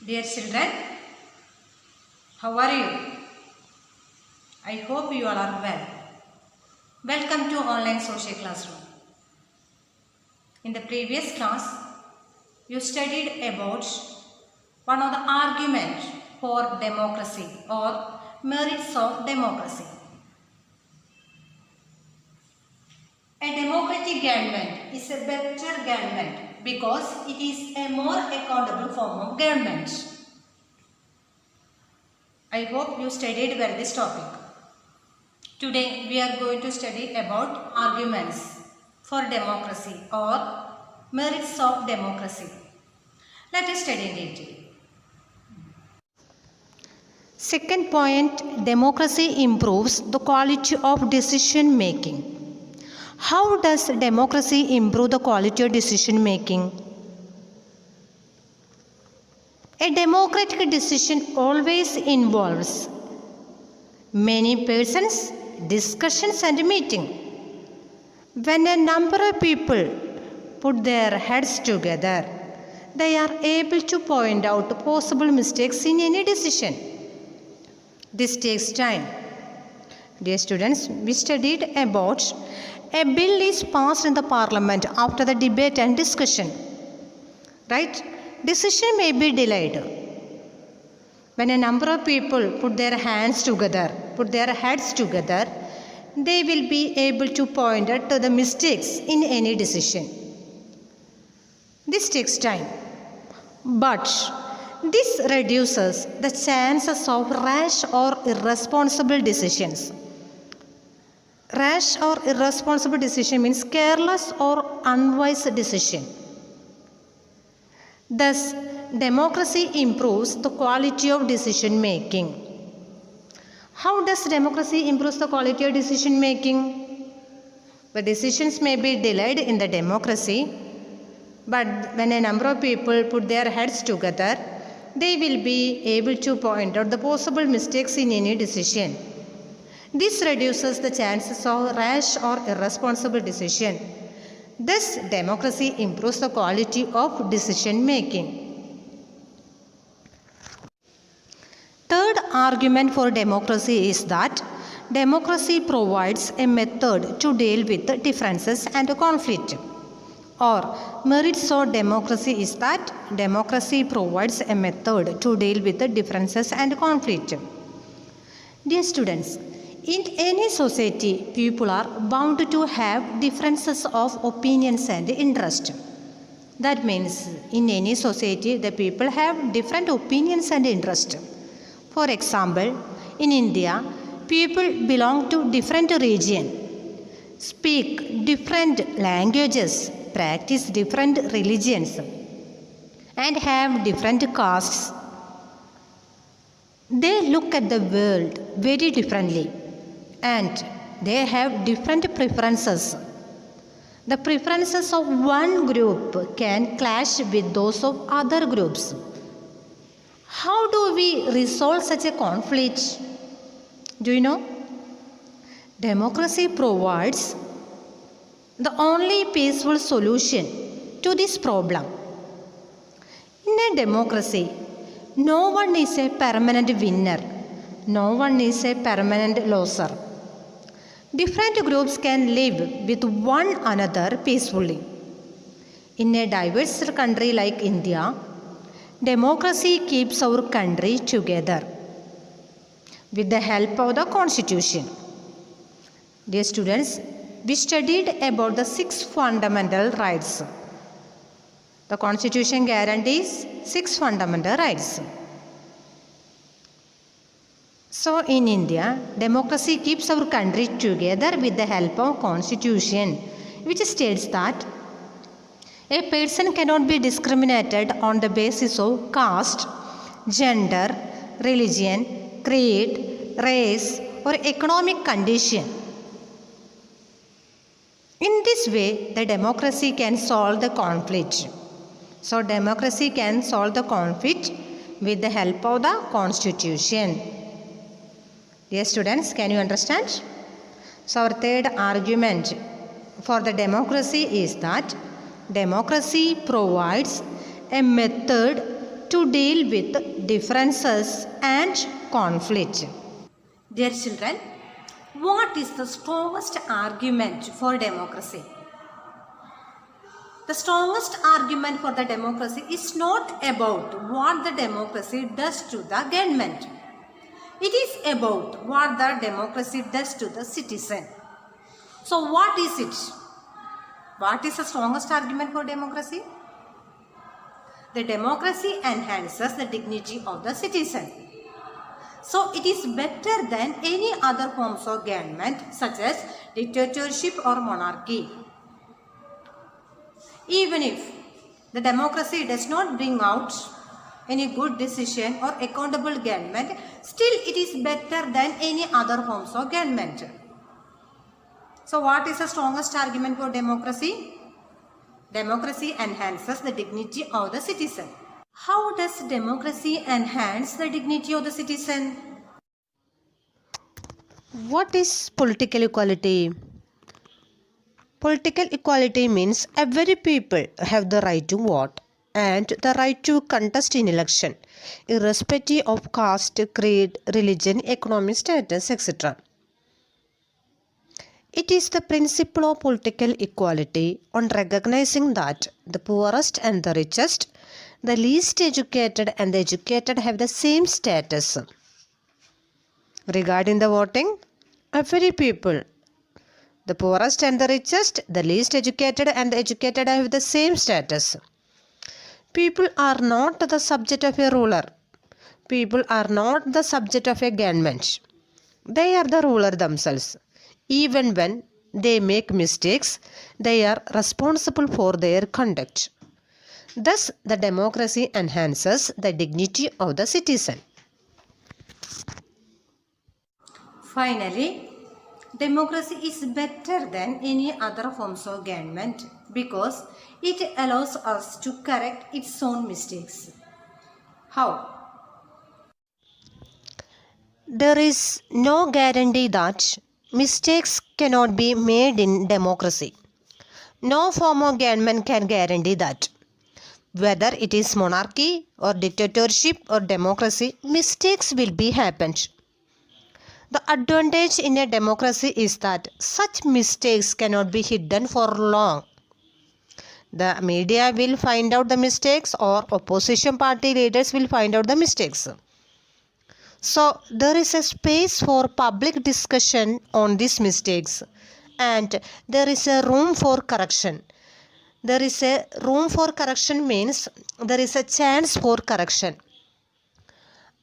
Dear children, how are you? I hope you all are well. Welcome to online social classroom. In the previous class, you studied about one of the arguments for democracy or merits of democracy. A democratic government is a better government because it is a more accountable form of government. I hope you studied well this topic. Today we are going to study about arguments for democracy or merits of democracy. Let us study in detail. Second point, democracy improves the quality of decision making. How does democracy improve the quality of decision making? A democratic decision always involves many persons, discussions and meeting. When a number of people put their heads together, they are able to point out possible mistakes in any decision. This takes time. Dear students, we studied about a bill is passed in the parliament after the debate and discussion. Right? Decision may be delayed. When a number of people put their heads together, they will be able to point out to the mistakes in any decision. This takes time. But this reduces the chances of rash or irresponsible decisions. Rash or irresponsible decision means careless or unwise decision. Thus, democracy improves the quality of decision making. How does democracy improve the quality of decision making? The decisions may be delayed in the democracy, but when a number of people put their heads together, they will be able to point out the possible mistakes in any decision. This reduces the chances of rash or irresponsible decision. Thus, democracy improves the quality of decision making. Third argument for democracy is that democracy provides a method to deal with differences and conflict. Or, merits of democracy is that democracy provides a method to deal with the differences and conflict. Dear students, in any society, people are bound to have differences of opinions and interest. That means in any society, the people have different opinions and interest. For example, in India, people belong to different regions, speak different languages, practice different religions, and have different castes. They look at the world very differently and they have different preferences. The preferences of one group can clash with those of other groups. How do we resolve such a conflict? Do you know? Democracy provides the only peaceful solution to this problem. In a democracy, no one is a permanent winner. No one is a permanent loser. Different groups can live with one another peacefully. In a diverse country like India, democracy keeps our country together with the help of the Constitution. Dear students, we studied about the 6 fundamental rights. The Constitution guarantees 6 fundamental rights. So in India, democracy keeps our country together with the help of Constitution, which states that a person cannot be discriminated on the basis of caste, gender, religion, creed, race or economic condition. In this way, the democracy can solve the conflict. So democracy can solve the conflict with the help of the Constitution. Dear students, can you understand? So our third argument for the democracy is that democracy provides a method to deal with differences and conflict. Dear children, what is the strongest argument for democracy? The strongest argument for the democracy is not about what the democracy does to the government. It is about what the democracy does to the citizen. So what is it? What is the strongest argument for democracy? The democracy enhances the dignity of the citizen. So it is better than any other forms of government such as dictatorship or monarchy. Even if the democracy does not bring out any good decision or accountable government, still it is better than any other forms of government. So what is the strongest argument for democracy? Democracy enhances the dignity of the citizen. How does democracy enhance the dignity of the citizen? What is political equality? Political equality means every people have the right to vote and the right to contest in election, irrespective of caste, creed, religion, economic status, etc. It is the principle of political equality on recognizing that the poorest and the richest, the least educated and the educated have the same status. Regarding the voting, every people, the poorest and the richest, the least educated and the educated have the same status. People are not the subject of a ruler. People are not the subject of a government. They are the ruler themselves. Even when they make mistakes, they are responsible for their conduct. Thus, the democracy enhances the dignity of the citizen. Finally, democracy is better than any other forms of government because it allows us to correct its own mistakes. How? There is no guarantee that mistakes cannot be made in democracy. No form of government can guarantee that. Whether it is monarchy or dictatorship or democracy, mistakes will be happened. The advantage in a democracy is that such mistakes cannot be hidden for long. The media will find out the mistakes or opposition party leaders will find out the mistakes. So there is a space for public discussion on these mistakes and there is a room for correction. There is a room for correction means there is a chance for correction.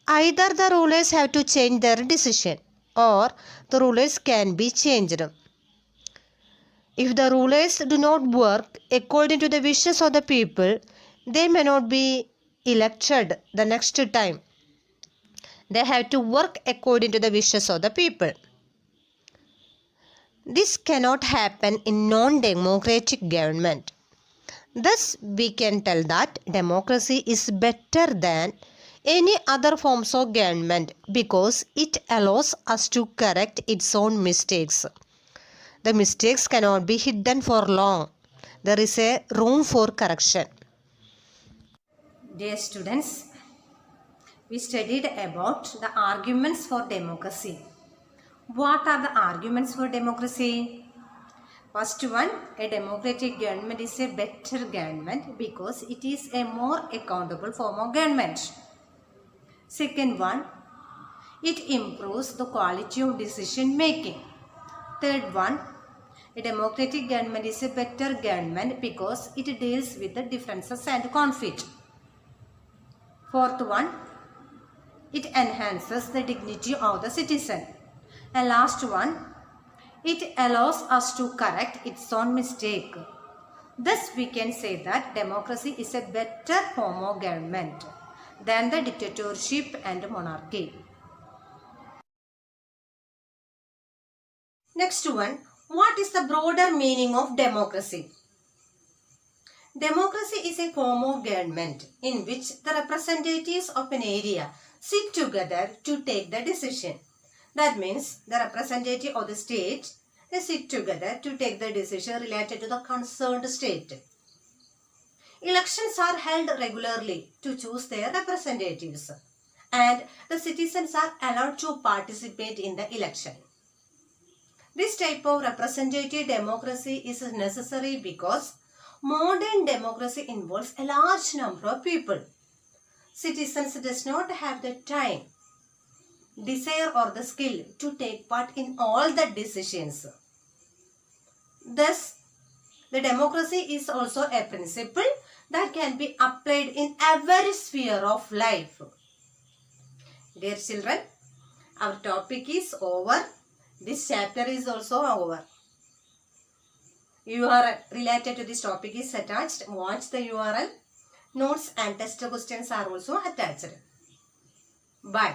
Either the rulers have to change their decision or the rulers can be changed. If the rulers do not work according to the wishes of the people, they may not be elected the next time. They have to work according to the wishes of the people. This cannot happen in non-democratic government. Thus, we can tell that democracy is better than any other forms of government because it allows us to correct its own mistakes. The mistakes cannot be hidden for long. There is a room for correction. Dear students, we studied about the arguments for democracy. What are the arguments for democracy? First one, a democratic government is a better government because it is a more accountable form of government. Second one, it improves the quality of decision making. Third one, a democratic government is a better government because it deals with the differences and conflict. Fourth one, it enhances the dignity of the citizen. And last one, it allows us to correct its own mistake. Thus, we can say that democracy is a better form of government than the dictatorship and monarchy. Next one, what is the broader meaning of democracy? Democracy is a form of government in which the representatives of an area sit together to take the decision. That means the representative of the state, they sit together to take the decision related to the concerned state. Elections are held regularly to choose their representatives, and the citizens are allowed to participate in the election. This type of representative democracy is necessary because modern democracy involves a large number of people. Citizens does not have the time, desire or the skill to take part in all the decisions. Thus, the democracy is also a principle that can be applied in every sphere of life. Dear children, our topic is over. This chapter is also over. URL related to this topic is attached. Watch the URL. Notes and test questions are also attached. Bye.